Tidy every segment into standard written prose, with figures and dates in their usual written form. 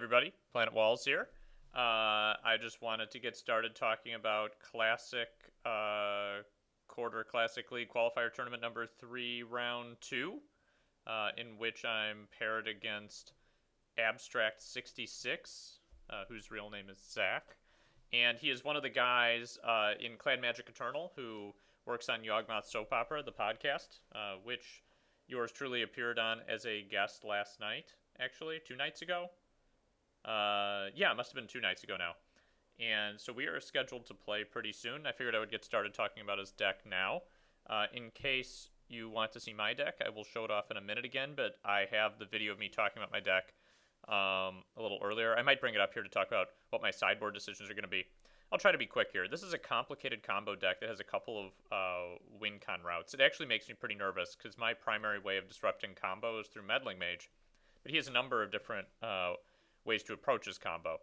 everybody, PlanetWalls here. I just wanted to get started talking about Classic Quarter Classic League Qualifier Tournament number 3, Round 2, in which I'm paired against Abstract66, whose real name is Zach. And he is one of the guys in Clan Magic Eternal who works on Yawgmoth Soap Opera, the podcast, which yours truly appeared on as a guest last night, actually, 2 nights ago. Yeah, it must have been 2 nights ago now. And so we are scheduled to play pretty soon. I figured I would get started talking about his deck now. In case you want to see my deck, I will show it off in a minute again, but I have the video of me talking about my deck a little earlier. I might bring it up here to talk about what my sideboard decisions are going to be. I'll try to be quick here. This is a complicated combo deck that has a couple of win con routes. It actually makes me pretty nervous because my primary way of disrupting combo is through Meddling Mage, but he has a number of different ways to approach his combo.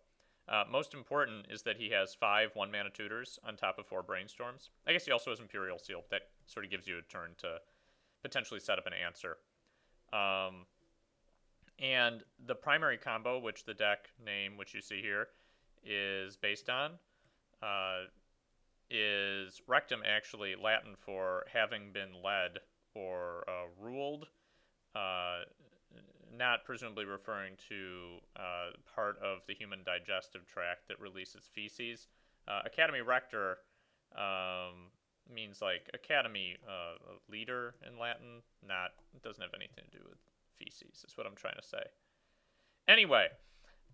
Most important is that he has 5 1-mana tutors on top of 4 brainstorms. I guess he also has Imperial Seal. That sort of gives you a turn to potentially set up an answer. And the primary combo, which the deck name, which you see here, is based on, is Rectum, actually Latin for having been led or ruled, not presumably referring to part of the human digestive tract that releases feces. Academy Rector means like Academy leader in Latin. It doesn't have anything to do with feces, is what I'm trying to say. Anyway,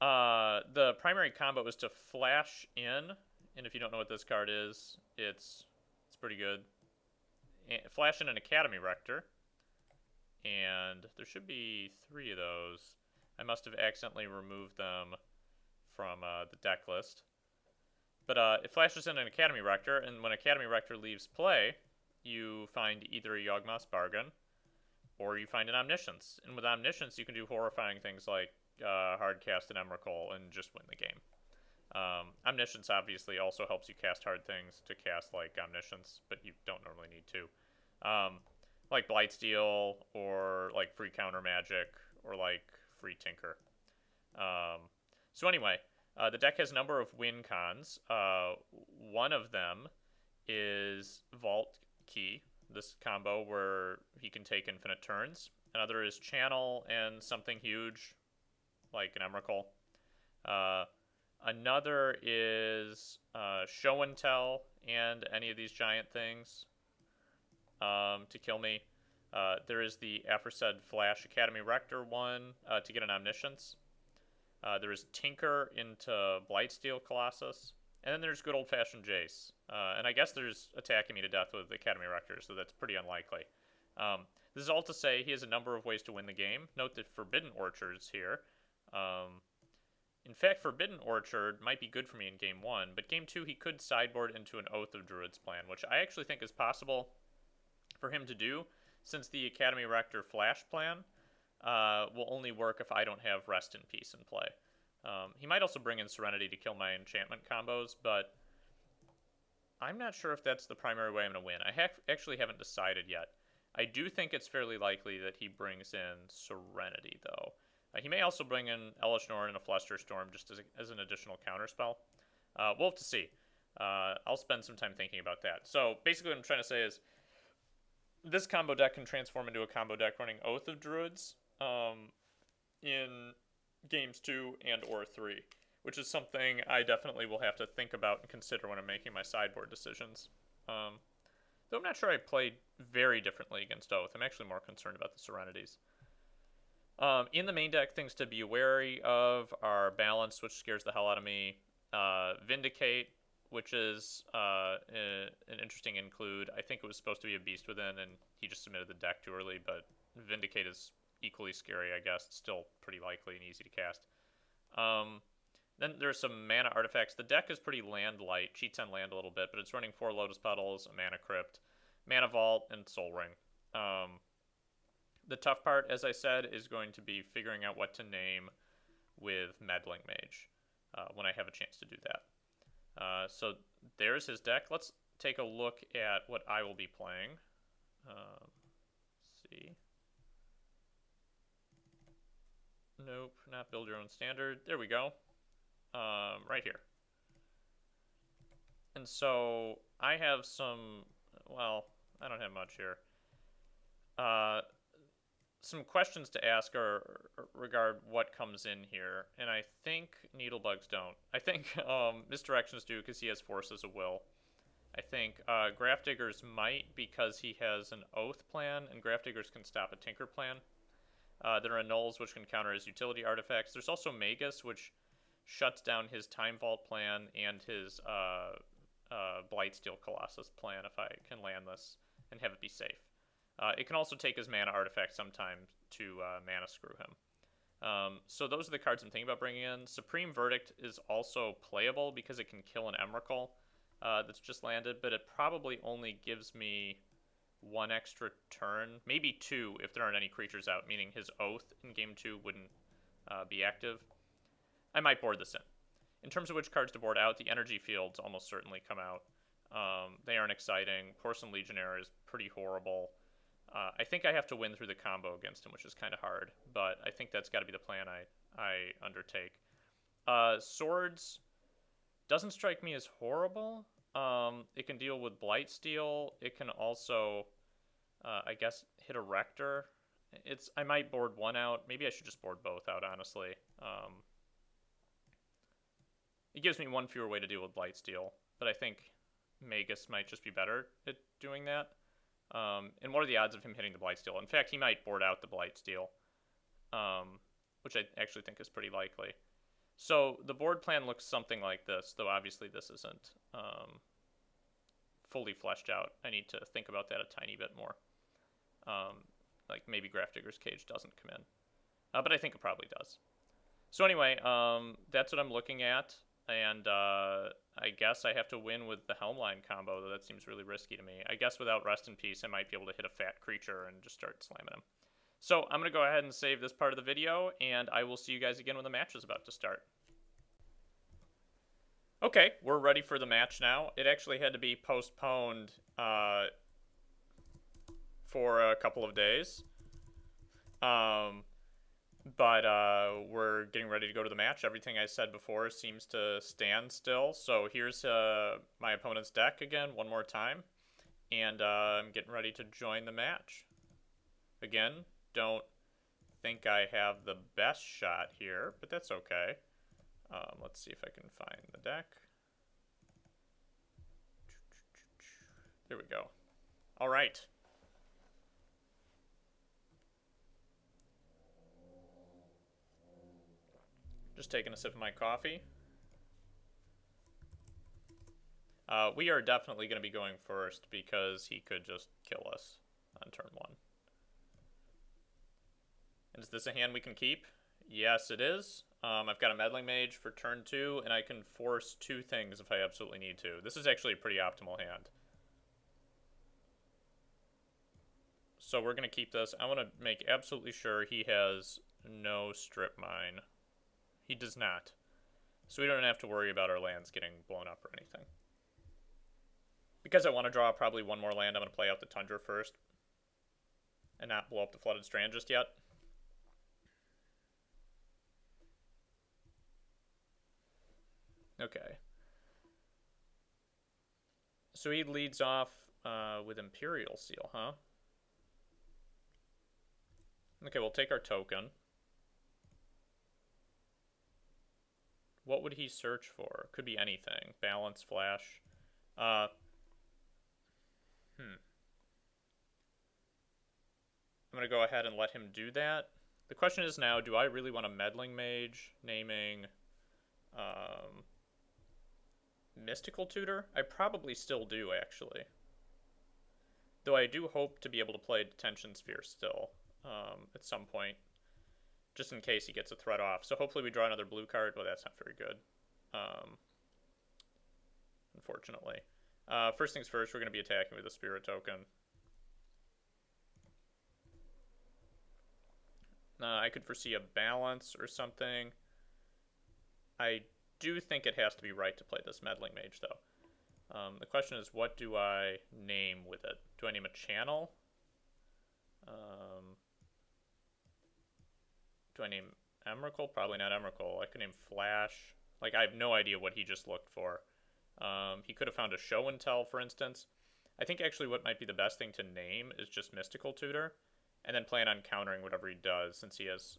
the primary combo is to flash in, and if you don't know what this card is, it's pretty good. Flash in an Academy Rector. And there should be 3 of those. I must have accidentally removed them from the deck list. But it flashes in an Academy Rector, and when Academy Rector leaves play, you find either a Yawgmoth's Bargain, or you find an Omniscience. And with Omniscience, you can do horrifying things like hardcast an Emrakul and just win the game. Omniscience obviously also helps you cast hard things to cast like Omniscience, but you don't normally need to. Like Blightsteel, or like free counter magic, or like free tinker. So anyway, the deck has a number of win cons. One of them is Vault Key, this combo where he can take infinite turns. Another is Channel and something huge, like an Emrakul. Another is Show and Tell and any of these giant things to kill me. There is the aforesaid Flash Academy Rector one to get an Omniscience. There is Tinker into Blightsteel Colossus. And then there's good old-fashioned Jace. And I guess there's attacking me to death with the Academy Rector, so that's pretty unlikely. This is all to say he has a number of ways to win the game. Note that Forbidden Orchard's here. In fact, Forbidden Orchard might be good for me in Game 1, but Game 2 he could sideboard into an Oath of Druids plan, which I actually think is possible for him to do, since the Academy Rector Flash plan will only work if I don't have Rest in Peace in play. He might also bring in Serenity to kill my enchantment combos, but I'm not sure if that's the primary way I'm going to win. I actually haven't decided yet. I do think it's fairly likely that he brings in Serenity, though. He may also bring in Elesh Norn and a Flusterstorm just as an additional counterspell. We'll have to see. I'll spend some time thinking about that. So basically what I'm trying to say is this combo deck can transform into a combo deck running Oath of Druids in games 2 and or 3, which is something I definitely will have to think about and consider when I'm making my sideboard decisions. Though I'm not sure I played very differently against Oath. I'm actually more concerned about the Serenities. In the main deck, things to be wary of are Balance, which scares the hell out of me, Vindicate, which is an interesting include. I think it was supposed to be a Beast Within, and he just submitted the deck too early, but Vindicate is equally scary, I guess. It's still pretty likely and easy to cast. Then there's some mana artifacts. The deck is pretty land light, cheats on land a little bit, but it's running 4 Lotus Petals, a Mana Crypt, Mana Vault, and Soul Ring. The tough part, as I said, is going to be figuring out what to name with Meddling Mage when I have a chance to do that. So there's his deck. Let's take a look at what I will be playing. Let's see. Nope, not build your own standard. There we go. Right here. And so I have some, well, I don't have much here. Some questions to ask are regard what comes in here, and I think needlebugs don't. I think misdirections do because he has forces of will. I think Grafdiggers might because he has an oath plan, and Grafdiggers can stop a tinker plan. There are nulls which can counter his utility artifacts. There's also Magus, which shuts down his Time Vault plan and his Blightsteel Colossus plan if I can land this and have it be safe. It can also take his mana artifact sometimes to mana screw him. So those are the cards I'm thinking about bringing in. Supreme Verdict is also playable because it can kill an Emrakul that's just landed, but it probably only gives me one extra turn, maybe two if there aren't any creatures out, meaning his Oath in game 2 wouldn't be active. I might board this in. In terms of which cards to board out, the energy fields almost certainly come out. They aren't exciting. Porcelain Legionnaire is pretty horrible. I think I have to win through the combo against him, which is kind of hard, but I think that's got to be the plan I undertake. Swords doesn't strike me as horrible. It can deal with Blightsteel. It can also, I guess, hit a Rector. I might board one out. Maybe I should just board both out, honestly. It gives me one fewer way to deal with Blightsteel, but I think Magus might just be better at doing that. And what are the odds of him hitting the Blightsteel? In fact, he might board out the Blightsteel, which I actually think is pretty likely. So the board plan looks something like this, though obviously this isn't fully fleshed out. I need to think about that a tiny bit more. Like maybe Grafdigger's Cage doesn't come in. But I think it probably does. So anyway, that's what I'm looking at. And I guess I have to win with the Helmline combo, though that seems really risky to me. I guess without Rest in Peace, I might be able to hit a fat creature and just start slamming him. So I'm going to go ahead and save this part of the video, and I will see you guys again when the match is about to start. Okay, we're ready for the match now. It actually had to be postponed for a couple of days. But we're getting ready to go to the match. Everything I said before seems to stand still. So here's my opponent's deck again, one more time. And I'm getting ready to join the match. Again, don't think I have the best shot here, but that's okay. Let's see if I can find the deck. There we go. All right. Just taking a sip of my coffee. We are definitely going to be going first because he could just kill us on turn 1. And is this a hand we can keep? Yes, it is. I've got a Meddling Mage for turn 2, and I can force 2 things if I absolutely need to. This is actually a pretty optimal hand. So we're going to keep this. I want to make absolutely sure he has no Strip Mine. He does not. So we don't have to worry about our lands getting blown up or anything. Because I want to draw probably one more land, I'm going to play out the Tundra first. And not blow up the Flooded Strand just yet. Okay. So he leads off with Imperial Seal, huh? Okay, we'll take our token. What would he search for? Could be anything. Balance, Flash. I'm going to go ahead and let him do that. The question is now, do I really want a Meddling Mage naming Mystical Tutor? I probably still do, actually. Though I do hope to be able to play Detention Sphere still at some point, just in case he gets a threat off. So hopefully we draw another blue card. Well, that's not very good, unfortunately. First things first, we're going to be attacking with a Spirit Token. I could foresee a Balance or something. I do think it has to be right to play this Meddling Mage, though. The question is, what do I name with it? Do I name a Channel? Do I name Emrakul? Probably not Emrakul. I could name Flash. Like, I have no idea what he just looked for. He could have found a show and tell, for instance. I think actually what might be the best thing to name is just Mystical Tutor, and then plan on countering whatever he does since he has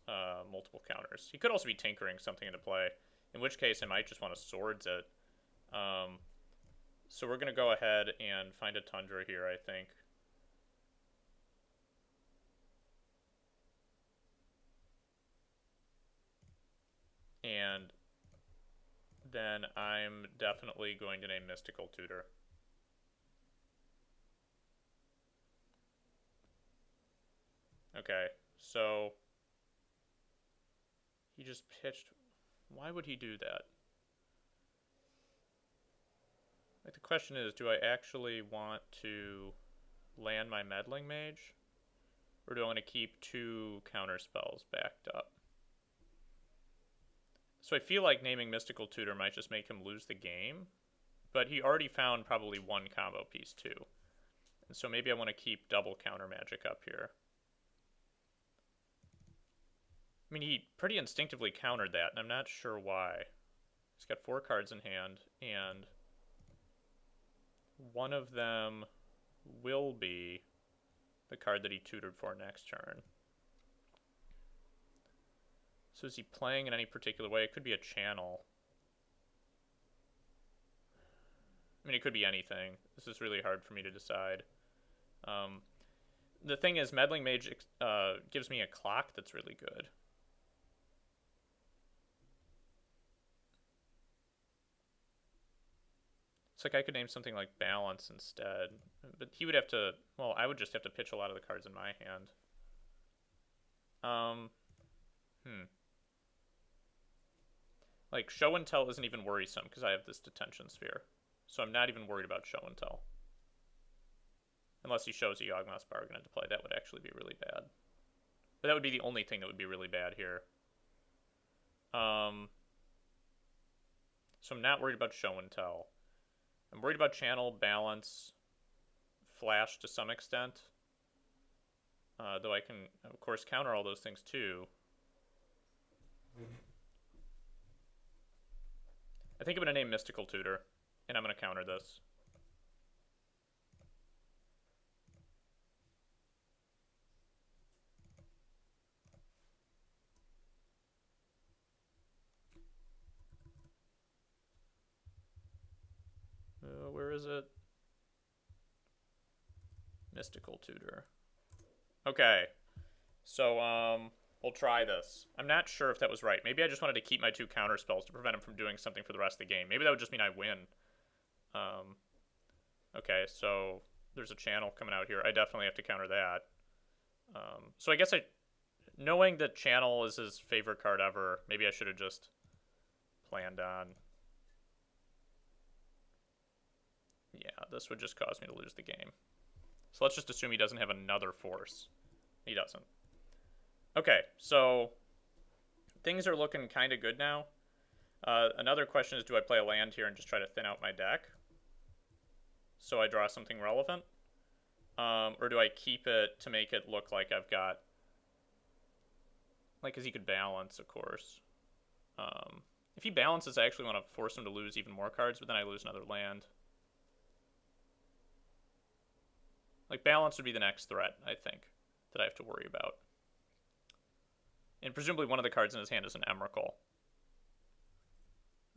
multiple counters. He could also be tinkering something into play, in which case I might just want to swords it. So we're going to go ahead and find a Tundra here, I think. And then I'm definitely going to name Mystical Tutor. Okay, so he just pitched. Why would he do that? Like, the question is, do I actually want to land my Meddling Mage? Or do I want to keep 2 counter spells backed up? So I feel like naming Mystical Tutor might just make him lose the game, but he already found probably 1 combo piece too. And so maybe I want to keep double counter magic up here. I mean, he pretty instinctively countered that, and I'm not sure why. He's got 4 cards in hand, and one of them will be the card that he tutored for next turn. So is he playing in any particular way? It could be a channel. I mean, it could be anything. This is really hard for me to decide. The thing is, Meddling Mage gives me a clock that's really good. It's like I could name something like Balance instead. But he would have to... Well, I would just have to pitch a lot of the cards in my hand. Like, Show and Tell isn't even worrisome because I have this Detention Sphere. So I'm not even worried about Show and Tell. Unless he shows a Yawgmoth's Bargain into play. That would actually be really bad. But that would be the only thing that would be really bad here. So I'm not worried about Show and Tell. I'm worried about Channel, Balance, Flash to some extent. Though I can, of course, counter all those things too. I think I'm going to name Mystical Tutor, and I'm going to counter this. Where is it? Mystical Tutor. Okay. So, we'll try this. I'm not sure if that was right. Maybe I just wanted to keep my 2 counter spells to prevent him from doing something for the rest of the game. Maybe that would just mean I win. Okay, so there's a channel coming out here. I definitely have to counter that. So I guess knowing that channel is his favorite card ever, maybe I should have just planned on... Yeah, this would just cause me to lose the game. So let's just assume he doesn't have another force. He doesn't. Okay, so things are looking kind of good now. Another question is, do I play a land here and just try to thin out my deck so I draw something relevant? Or do I keep it to make it look like I've got... Like, because he could balance, of course. If he balances, I actually want to force him to lose even more cards, but then I lose another land. Like, balance would be the next threat, I think, that I have to worry about. And presumably one of the cards in his hand is an Emrakul.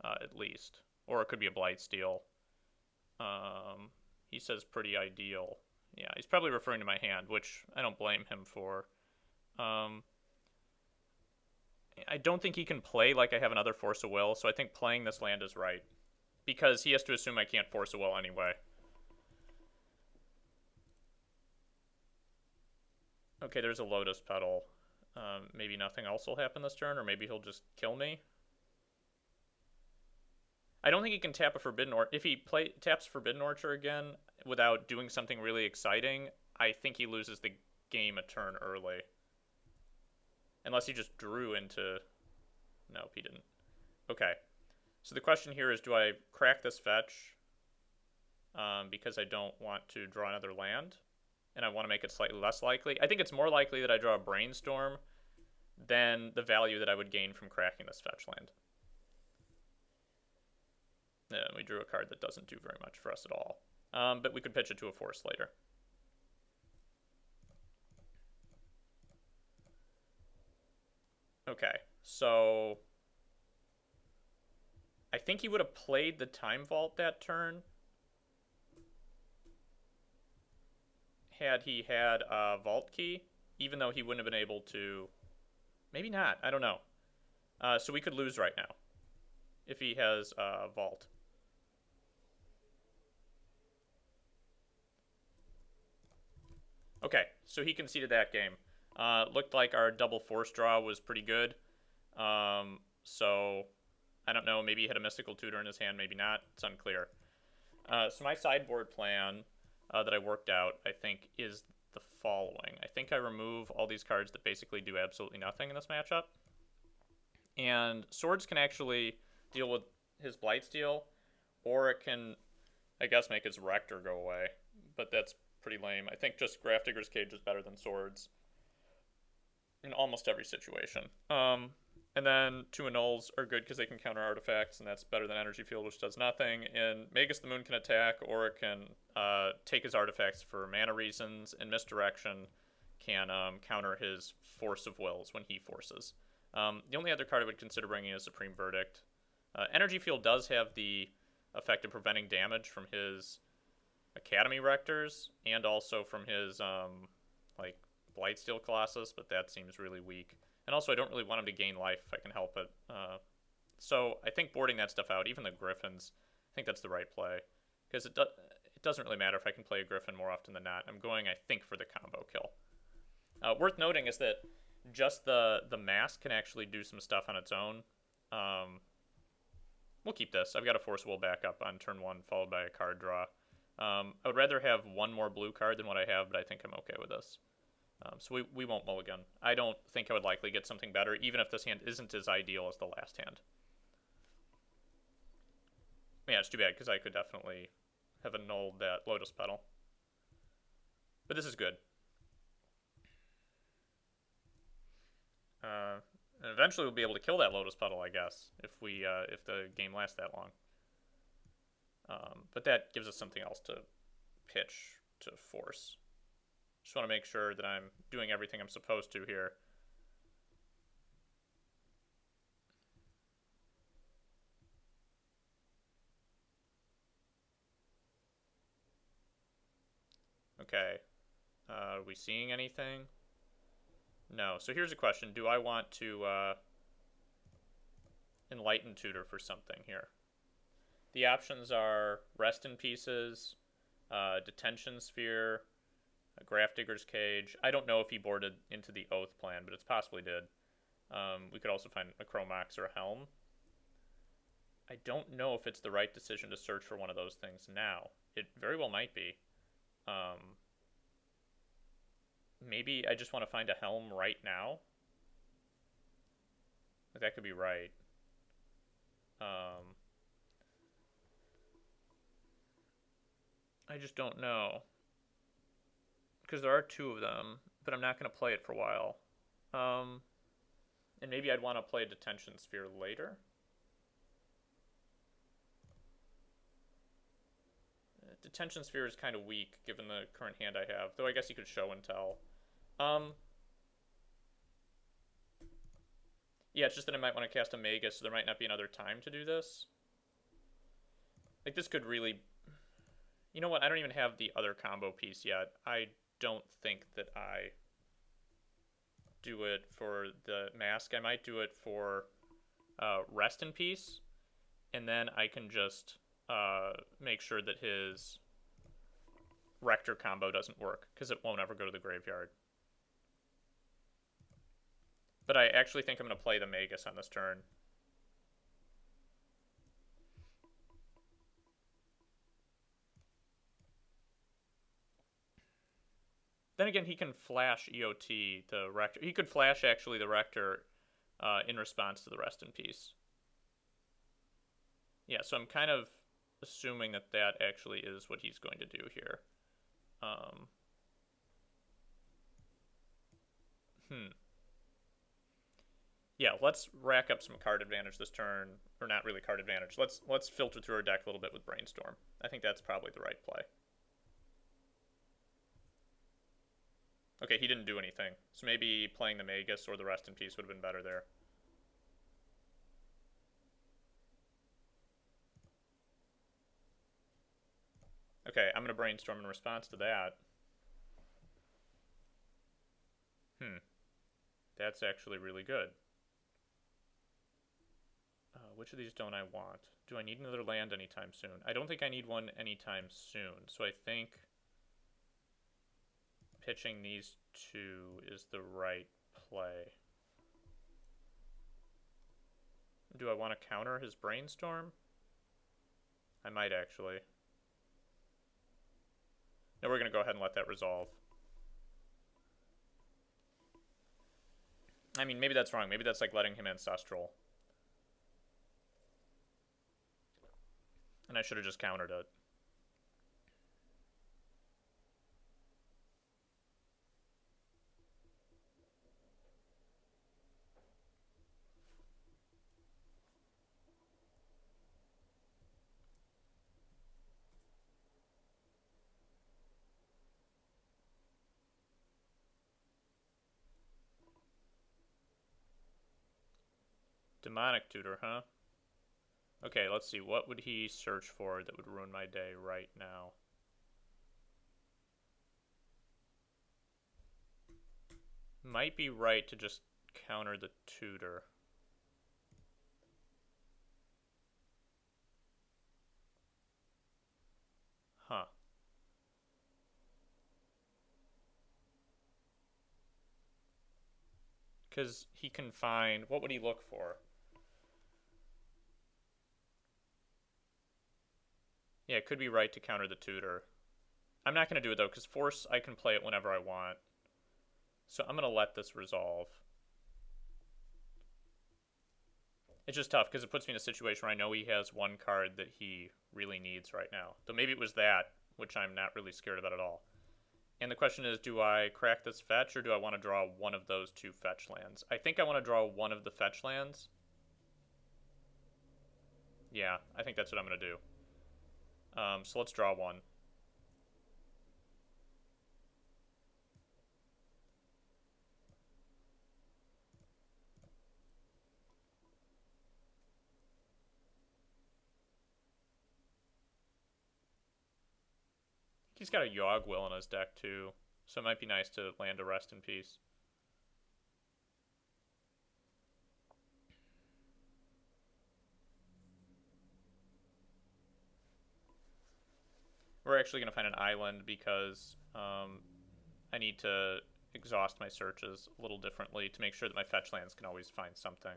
At least. Or it could be a Blightsteel. He says pretty ideal. Yeah, he's probably referring to my hand, which I don't blame him for. I don't think he can play like I have another Force of Will, so I think playing this land is right. Because he has to assume I can't Force of Will anyway. Okay, there's a Lotus Petal. Maybe nothing else will happen this turn, or maybe he'll just kill me. I don't think he can tap a Forbidden Orchard. If he taps Forbidden Orchard again without doing something really exciting, I think he loses the game a turn early. Unless he just drew into... Nope, he didn't. Okay. So the question here is, do I crack this fetch because I don't want to draw another land? And I want to make it slightly less likely. I think it's more likely that I draw a Brainstorm than the value that I would gain from cracking this fetch land. And we drew a card that doesn't do very much for us at all. But we could pitch it to a force later. Okay, so I think he would have played the Time Vault that turn had he had a Vault Key, even though he wouldn't have been able to... Maybe not, I don't know. So we could lose right now if he has Vault. Okay, so he conceded that game. Looked like our double force draw was pretty good. So I don't know, maybe he had a Mystical Tutor in his hand, maybe not. It's unclear. So my sideboard plan that I worked out, I think, is the following. I think I remove all these cards that basically do absolutely nothing in this matchup. And Swords can actually deal with his Blightsteel, or it can, I guess, make his Rector go away. But that's pretty lame. I think just Grafdigger's Cage is better than Swords in almost every situation. And then 2 Annuls are good because they can counter artifacts, and that's better than Energy Field, which does nothing. And Magus the Moon can attack, or it can take his artifacts for mana reasons, and Misdirection can counter his Force of Wills when he forces. The only other card I would consider bringing is Supreme Verdict. Energy Field does have the effect of preventing damage from his Academy Rectors, and also from his like Blightsteel Colossus, but that seems really weak. And also, I don't really want him to gain life if I can help it. So I think boarding that stuff out, even the Griffins, I think that's the right play. Because it doesn't really matter if I can play a Griffin more often than not. I'm going, I think, for the combo kill. Worth noting is that just the mask can actually do some stuff on its own. We'll keep this. I've got a Force Will backup on turn 1, followed by a card draw. I would rather have one more blue card than what I have, but I think I'm okay with this. So we won't mulligan. I don't think I would likely get something better, even if this hand isn't as ideal as the last hand. Yeah, it's too bad, because I could definitely have annulled that Lotus Petal. But this is good. And eventually we'll be able to kill that Lotus Petal, I guess, if the game lasts that long. But that gives us something else to pitch to force. Just want to make sure that I'm doing everything I'm supposed to here. Okay. Are we seeing anything? No. So here's a question. Do I want to Enlighten Tutor for something here? The options are Rest in Pieces, Detention Sphere, a Grafdigger's Cage. I don't know if he boarded into the Oath plan, but it's possibly did. We could also find a Chromox or a Helm. I don't know if it's the right decision to search for one of those things now. It very well might be. Maybe I just want to find a Helm right now. That could be right. I just don't know. Because there are 2 of them, but I'm not going to play it for a while. And maybe I'd want to play a Detention Sphere later. Detention Sphere is kind of weak, given the current hand I have. Though I guess you could Show and Tell. Yeah, it's just that I might want to cast a Magus, so there might not be another time to do this. Like, this could really... You know what? I don't even have the other combo piece yet. I don't think that I do it for the mask. I might do it for Rest in Peace, and then I can just make sure that his Rector combo doesn't work, because it won't ever go to the graveyard. But I actually think I'm going to play the Magus on this turn. Then again, he can flash EOT the Rector. He could flash, actually, the Rector in response to the Rest in Peace. Yeah, so I'm kind of assuming that that actually is what he's going to do here. Yeah, let's rack up some card advantage this turn, or not really card advantage. Let's filter through our deck a little bit with Brainstorm. I think that's probably the right play. Okay, he didn't do anything, so maybe playing the Magus or the Rest in Peace would have been better there. Okay, I'm gonna Brainstorm in response to that. That's actually really good. Which of these don't I want? Do I need another land anytime soon? I don't think I need one anytime soon, so I think pitching these two is the right play. Do I want to counter his Brainstorm? I might actually. No, we're going to go ahead and let that resolve. I mean, maybe that's wrong. Maybe that's like letting him Ancestral. And I should have just countered it. Demonic Tutor, huh? Okay, let's see. What would he search for that would ruin my day right now? Might be right to just counter the Tutor. Huh. Because he can find... What would he look for? Yeah, it could be right to counter the Tutor. I'm not going to do it, though, because Force, I can play it whenever I want. So I'm going to let this resolve. It's just tough, because it puts me in a situation where I know he has one card that he really needs right now. Though maybe it was that, which I'm not really scared about at all. And the question is, do I crack this fetch, or do I want to draw one of those two fetch lands? I think I want to draw one of the fetch lands. Yeah, I think that's what I'm going to do. So let's draw one. He's got a Yogg Will in his deck, too. So it might be nice to land a Rest in Peace. We're actually going to find an island because I need to exhaust my searches a little differently to make sure that my fetch lands can always find something.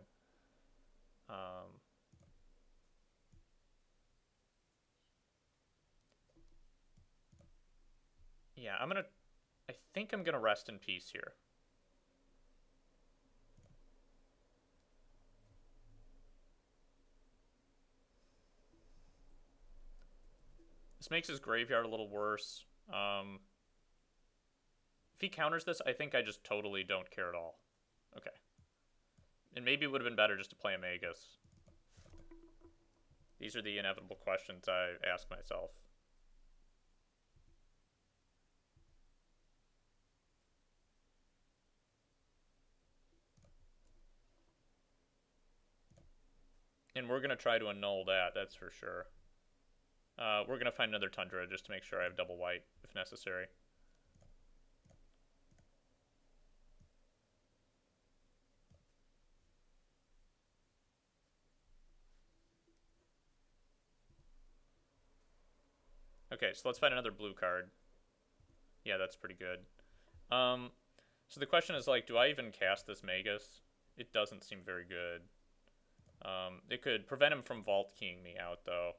Yeah, I think I'm gonna Rest in Peace here. This makes his graveyard a little worse. If he counters this, I think I just totally don't care at all. Okay. And maybe it would have been better just to play a Magus. These are the inevitable questions I ask myself. And we're going to try to annul that, that's for sure. We're going to find another Tundra just to make sure I have double white if necessary. Okay, so let's find another blue card. Yeah, that's pretty good. So the question is, like, do I even cast this Magus? It doesn't seem very good. It could prevent him from Vault Keying me out, though.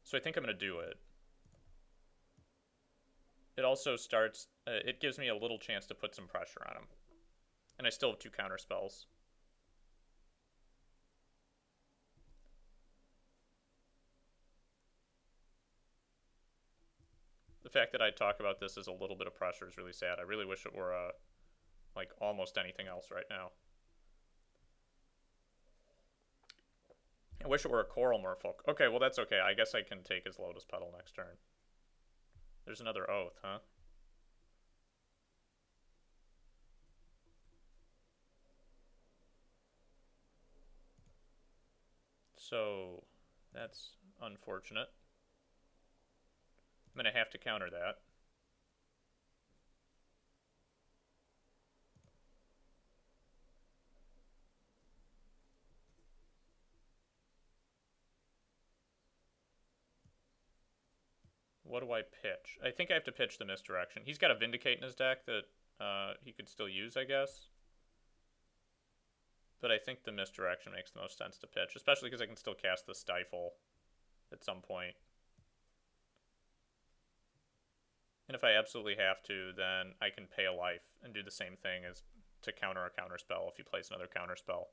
So I think I'm going to do it. It also starts... it gives me a little chance to put some pressure on him. And I still have two counter spells. The fact that I talk about this as a little bit of pressure is really sad. I really wish it were like almost anything else right now. I wish it were a Coral Merfolk. Okay, well that's okay. I guess I can take his Lotus Petal next turn. There's another Oath, huh? So, that's unfortunate. I'm going to have to counter that. What do I pitch? I think I have to pitch the Misdirection. He's got a Vindicate in his deck that he could still use, I guess. But I think the Misdirection makes the most sense to pitch, especially because I can still cast the Stifle at some point. And if I absolutely have to, then I can pay a life and do the same thing as to counter a counterspell if he plays another counterspell.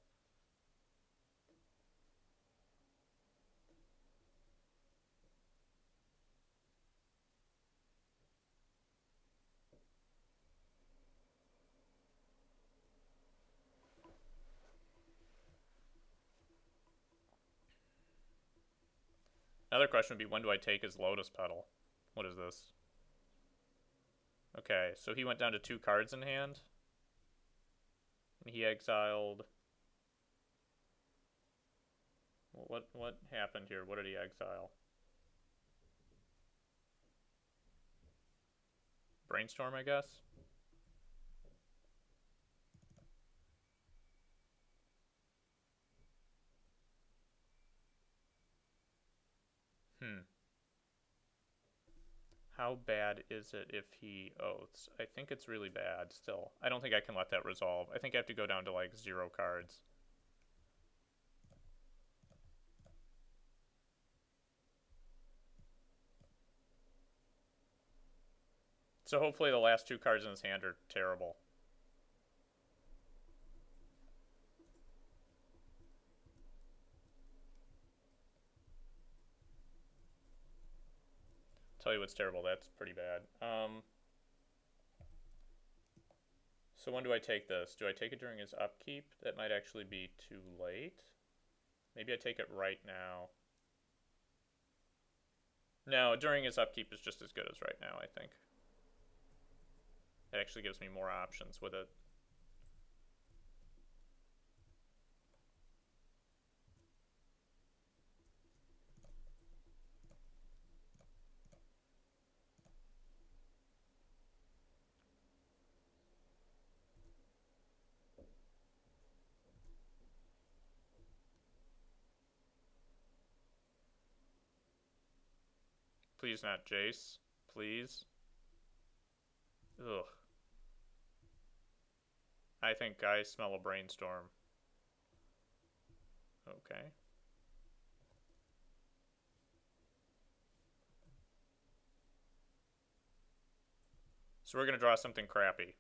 Another question would be, when do I take his Lotus Petal? What is this? Okay, so he went down to 2 cards in hand. And he exiled... What happened here? What did he exile? Brainstorm, I guess? How bad is it if he oaths? I think it's really bad still. I don't think I can let that resolve. I think I have to go down to like 0 cards. So hopefully the last 2 cards in his hand are terrible. Tell you what's terrible, that's pretty bad. So when do I take this? Do I take it during his upkeep? That might actually be too late. Maybe I take it right now. No, during his upkeep is just as good as right now, I think. It actually gives me more options with it. Please not Jace. Please. Ugh. I think I smell a brainstorm. Okay. So we're going to draw something crappy.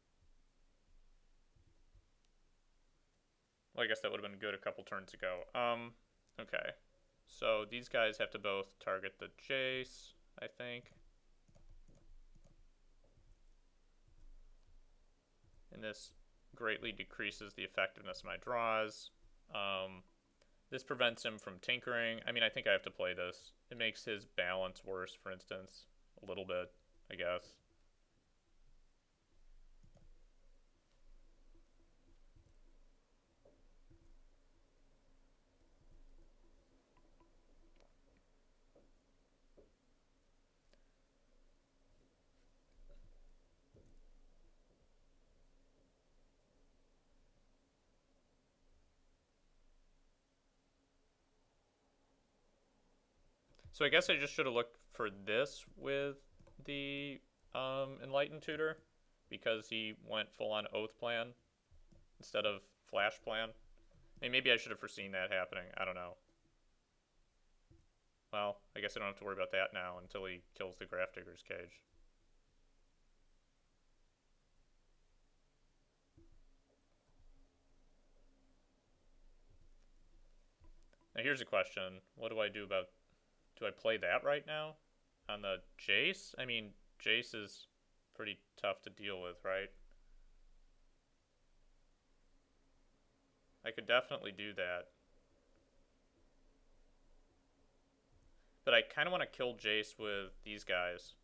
Well, I guess that would have been good a couple turns ago. Okay. So these guys have to both target the Jace, I think. And this greatly decreases the effectiveness of my draws. This prevents him from tinkering. I mean, I think I have to play this. It makes his balance worse, for instance. A little bit, I guess. So I guess I just should have looked for this with the Enlightened Tutor, because he went full on Oath plan instead of Flash plan. I mean, maybe I should have foreseen that happening. I don't know. Well, I guess I don't have to worry about that now until he kills the Grafdigger's Cage. Now here's a question. What do I do about... Do I play that right now? On the Jace? I mean, Jace is pretty tough to deal with, right? I could definitely do that. But I kind of want to kill Jace with these guys.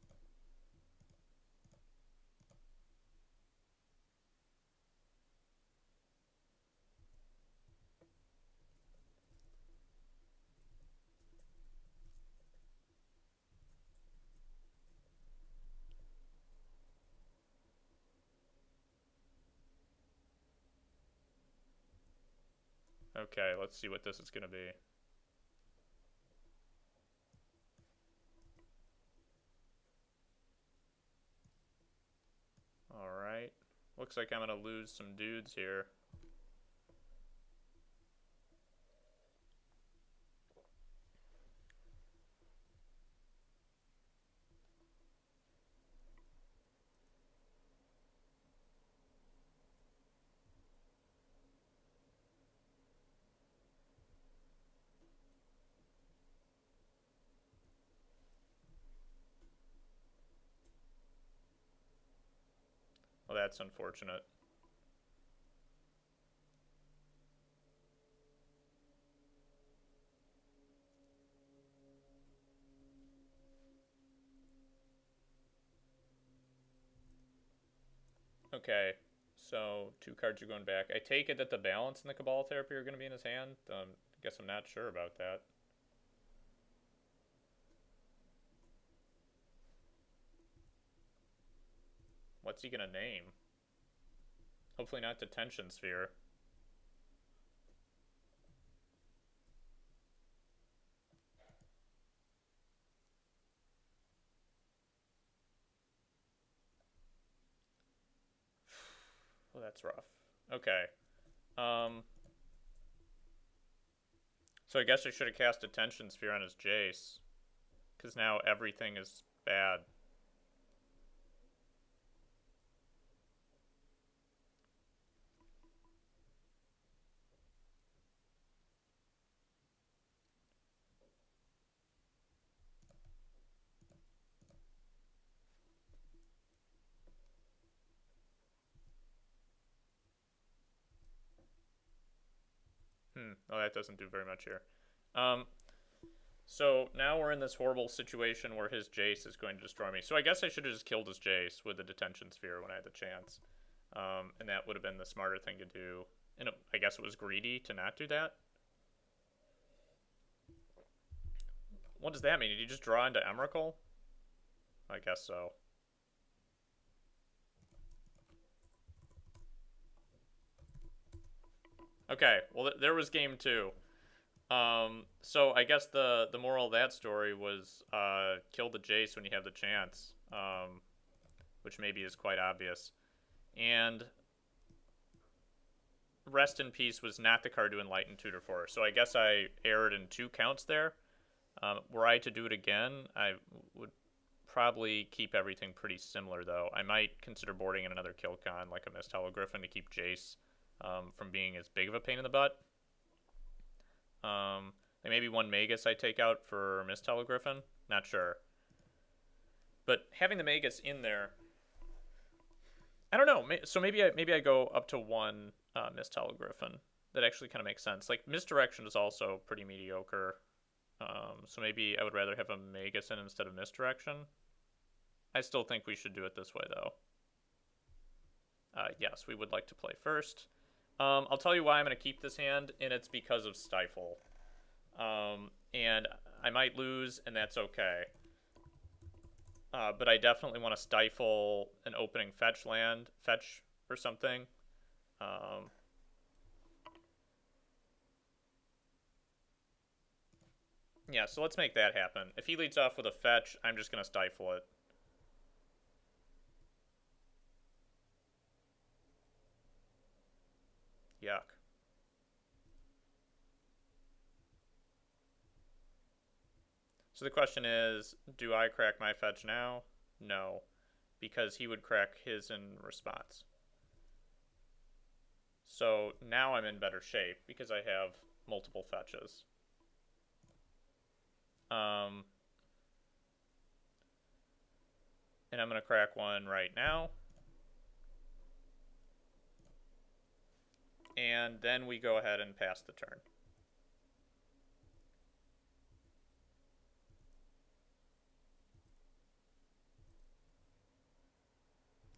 Okay, let's see what this is going to be. Alright. Looks like I'm going to lose some dudes here. Well, that's unfortunate. Okay, so 2 cards are going back. I take it that the balance and the Cabal Therapy are going to be in his hand. I guess I'm not sure about that. What's he going to name? Hopefully not Detention Sphere. Well, that's rough. Okay. So I guess I should have cast Detention Sphere on his Jace. Because now everything is bad. Oh, that doesn't do very much here. So now we're in this horrible situation where his Jace is going to destroy me. So I guess I should have just killed his Jace with the Detention Sphere when I had the chance. And that would have been the smarter thing to do. And I guess it was greedy to not do that. What does that mean? Did you just draw into Emrakul? I guess so. Okay, well, there was game 2. So I guess the moral of that story was kill the Jace when you have the chance, which maybe is quite obvious. And Rest in Peace was not the card to Enlighten Tutor for, so I guess I erred in 2 counts there. Were I to do it again, I would probably keep everything pretty similar, though. I might consider boarding in another kill con, like a Mist Griffin, to keep Jace from being as big of a pain in the butt. Like maybe 1 Magus I take out for Mist Griffin. Not sure. But having the Magus in there, I don't know. So maybe I go up to 1 Mist Griffin. That actually kind of makes sense. Like Misdirection is also pretty mediocre. So maybe I would rather have a Magus in instead of Misdirection. I still think we should do it this way, though. Yes, we would like to play first. I'll tell you why I'm going to keep this hand, and it's because of Stifle. And I might lose, and that's okay. But I definitely want to stifle an opening fetch or something. Yeah, so let's make that happen. If he leads off with a fetch, I'm just going to stifle it. Yuck. So the question is, do I crack my fetch now? No, because he would crack his in response. So now I'm in better shape because I have multiple fetches. And I'm going to crack one right now. and then we go ahead and pass the turn.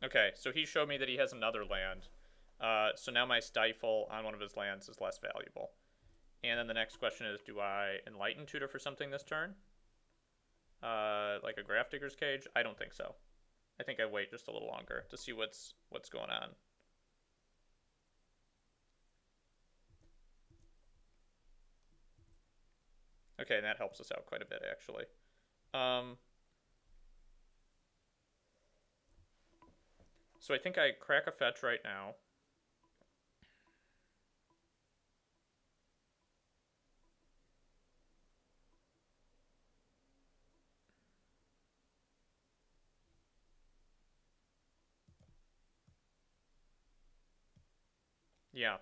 Okay, so he showed me that he has another land. So now my Stifle on one of his lands is less valuable. And then the next question is, do I Enlighten Tutor for something this turn? Like a Graph Digger's Cage? I don't think so. I think I wait just a little longer to see what's going on. Okay, and that helps us out quite a bit, actually. So I think I crack a fetch right now. Yeah.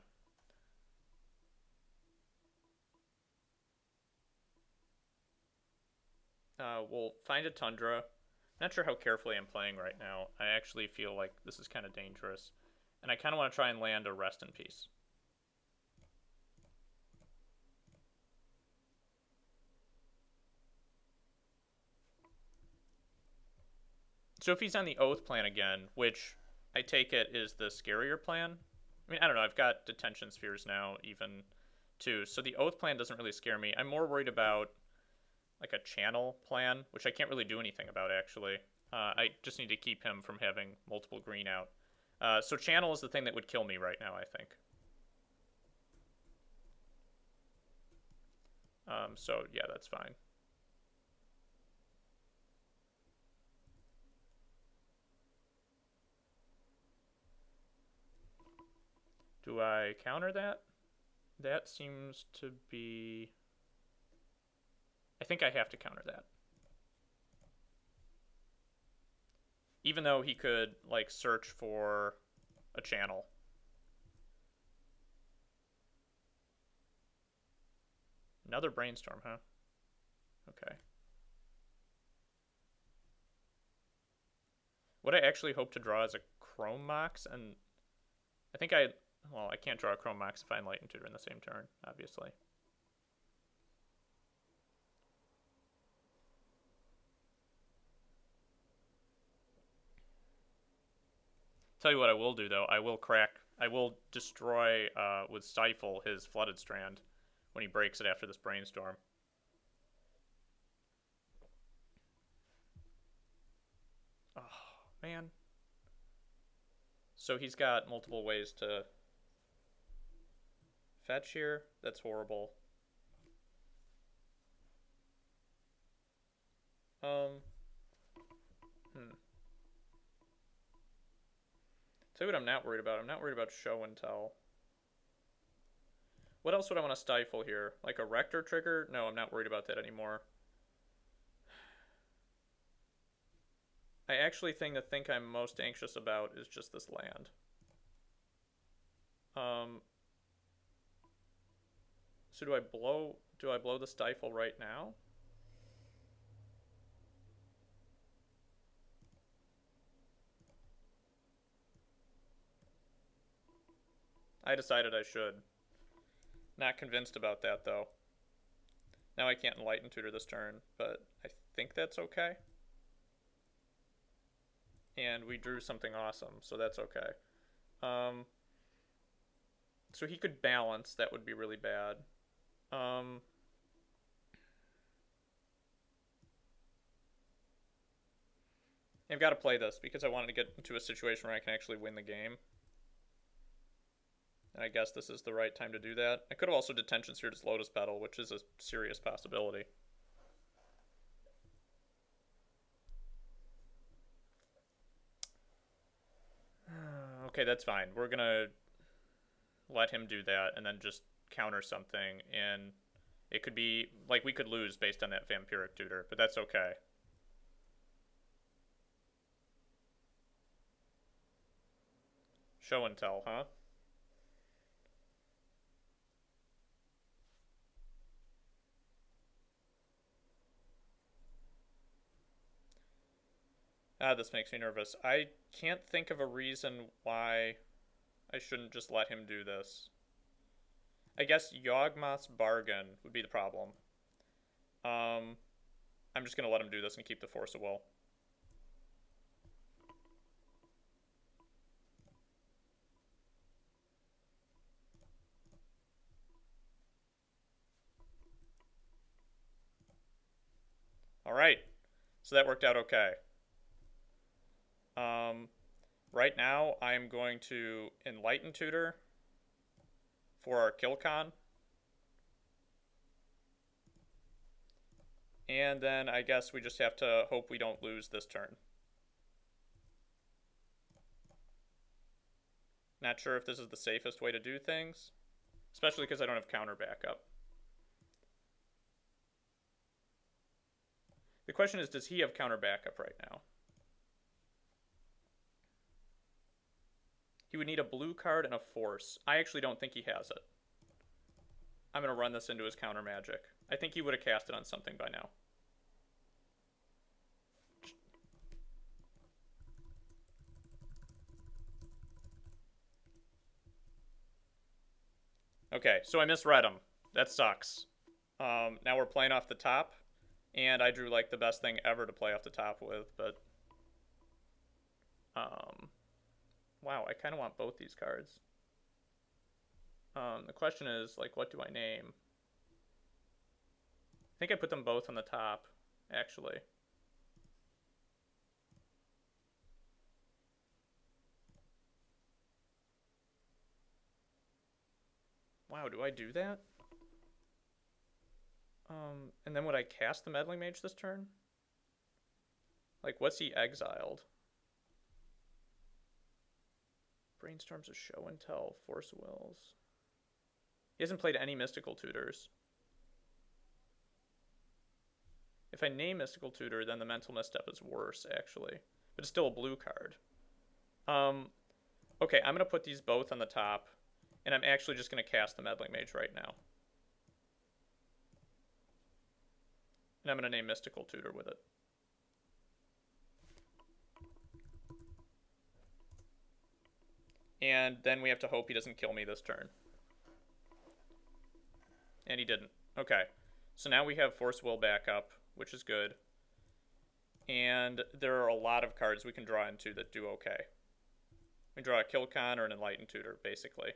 We'll find a Tundra. Not sure how carefully I'm playing right now. I actually feel like this is kind of dangerous. And I kind of want to try and land a Rest in Peace. So if he's on the Oath plan again, which I take it is the scarier plan. I mean, I don't know. I've got Detention Spheres now, even too. So the Oath plan doesn't really scare me. I'm more worried about like a Channel plan, which I can't really do anything about actually. I just need to keep him from having multiple green out. So Channel is the thing that would kill me right now, I think. So yeah, that's fine. Do I counter that? That seems to be... I think I have to counter that. Even though he could, like, search for a channel. Another Brainstorm, huh? Okay. What I actually hope to draw is a Chrome Mox, and I think well, I can't draw a Chrome Mox if I Enlighten Tutor in the same turn, obviously. Tell you what I will do, though. I will destroy with Stifle his Flooded Strand when he breaks it after this Brainstorm. Oh, man. So he's got multiple ways to fetch here. That's horrible. Hmm. Tell you what I'm not worried about. I'm not worried about Show and Tell. What else would I want to stifle here? Like a Rector trigger? No, I'm not worried about that anymore. I actually think the thing I'm most anxious about is just this land. So do I blow the stifle right now? I decided I should. Not convinced about that though. Now I can't Enlighten Tutor this turn, but I think that's okay. And we drew something awesome, so that's okay. So he could balance, that would be really bad. I've got to play this because I wanted to get into a situation where I can actually win the game. And I guess this is the right time to do that. I could have also Detention Sphere to Lotus Petal, which is a serious possibility. Okay, that's fine. We're going to let him do that and then just counter something. And it could be, like, we could lose based on that Vampiric Tutor, but that's okay. Show and Tell, huh? This makes me nervous. I can't think of a reason why I shouldn't just let him do this. I guess Yawgmoth's Bargain would be the problem. Um, I'm just going to let him do this and keep the Force of Will. Alright, so that worked out okay. Right now, I'm going to Enlighten Tutor for our kill con. And then I guess we just have to hope we don't lose this turn. Not sure if this is the safest way to do things, especially because I don't have counter backup. The question is, does he have counter backup right now? He would need a blue card and a force. I actually don't think he has it. I'm going to run this into his counter magic. I think he would have cast it on something by now. Okay, so I misread him. That sucks. Now we're playing off the top, and I drew like the best thing ever to play off the top with, but wow, I kind of want both these cards. The question is, like, what do I name? I think I put them both on the top, actually. Wow, do I do that? And then would I cast the Meddling Mage this turn? Like, what's he exiled? Brainstorms of Show and Tell, Force Wills. He hasn't played any Mystical Tutors. If I name Mystical Tutor, then the Mental Misstep is worse, actually. But it's still a blue card. Okay, I'm going to put these both on the top, and I'm actually just going to cast the Meddling Mage right now. And I'm going to name Mystical Tutor with it. And then we have to hope he doesn't kill me this turn. And he didn't. Okay. So now we have Force Will back up, which is good. And there are a lot of cards we can draw into that do okay. We draw a Kill Con or an Enlightened Tutor, basically.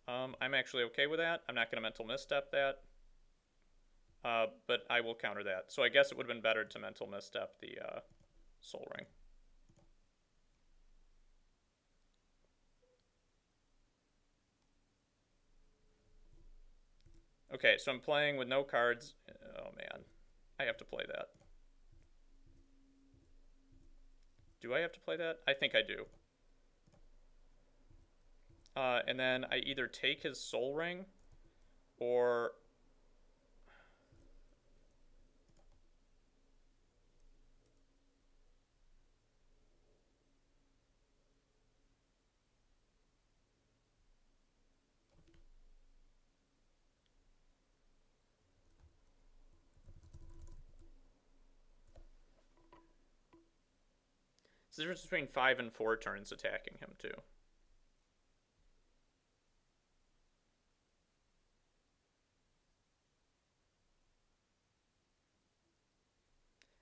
I'm actually okay with that. I'm not going to Mental Misstep that. But I will counter that. So I guess it would have been better to Mental Misstep the Soul Ring. Okay, so I'm playing with no cards. Oh man, I have to play that. Do I have to play that? I think I do. And then I either take his Soul Ring or... It's the difference between 5 and 4 turns attacking him, too.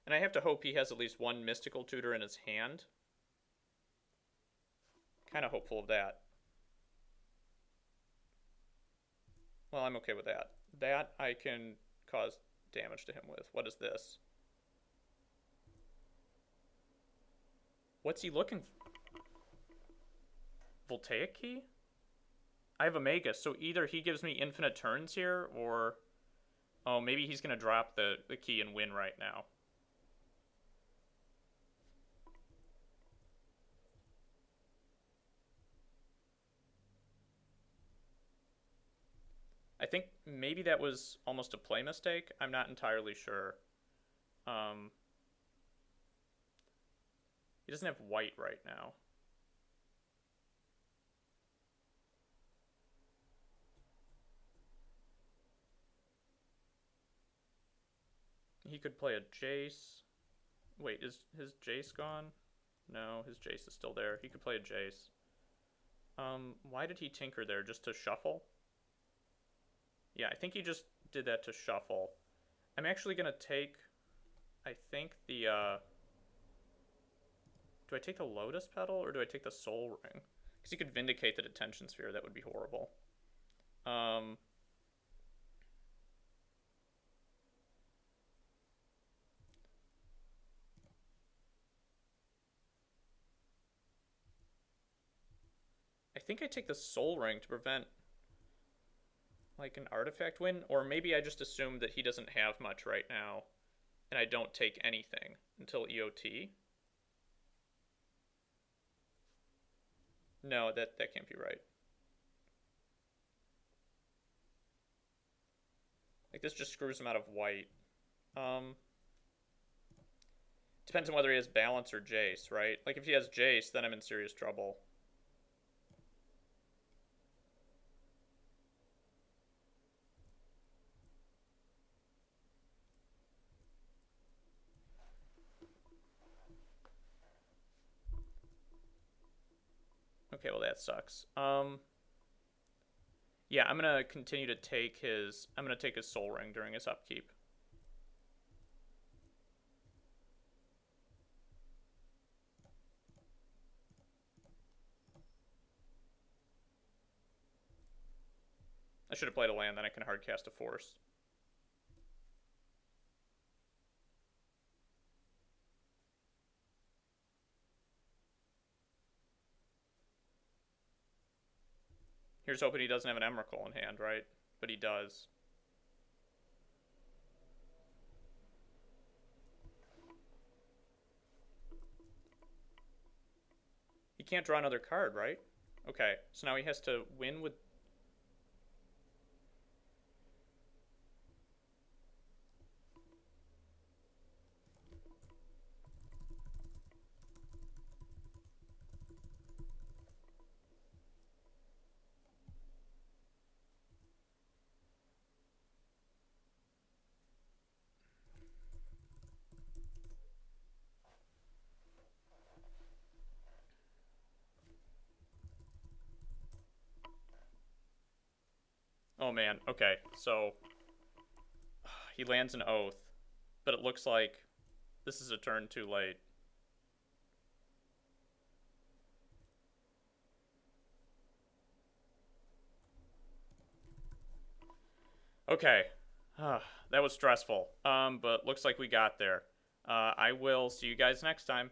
And I have to hope he has at least one Mystical Tutor in his hand. Kind of hopeful of that. Well, I'm okay with that. That I can cause damage to him with. What is this? What's he looking for? Voltaic Key? I have a Magus, so either he gives me infinite turns here, or... Oh, maybe he's going to drop the key and win right now. I think maybe that was almost a play mistake. I'm not entirely sure. He doesn't have white right now. He could play a Jace. Wait, is his Jace gone? No, his Jace is still there. He could play a Jace. Why did he tinker there? Just to shuffle? Yeah, I think he just did that to shuffle. I'm actually gonna take, I think the, do I take the Lotus Petal or do I take the Soul Ring? Because he could Vindicate the Detention Sphere, that would be horrible. Um, I think I take the Soul Ring to prevent like an artifact win, or maybe I just assume that he doesn't have much right now, and I don't take anything until EOT. No, that can't be right. Like this just screws him out of white. Um, Depends on whether he has balance or Jace, right? Like if he has Jace, then I'm in serious trouble. Okay, well that sucks. Yeah, I'm gonna continue to take his. I'm gonna take his Soul Ring during his upkeep. I should have played a land, then I can hardcast a Force. Here's hoping he doesn't have an Emrakul in hand, right? But he does. He can't draw another card, right? Okay, so now he has to win with... Oh man, okay, so... He lands an Oath, but it looks like this is a turn too late. Okay, that was stressful, but looks like we got there. I will see you guys next time.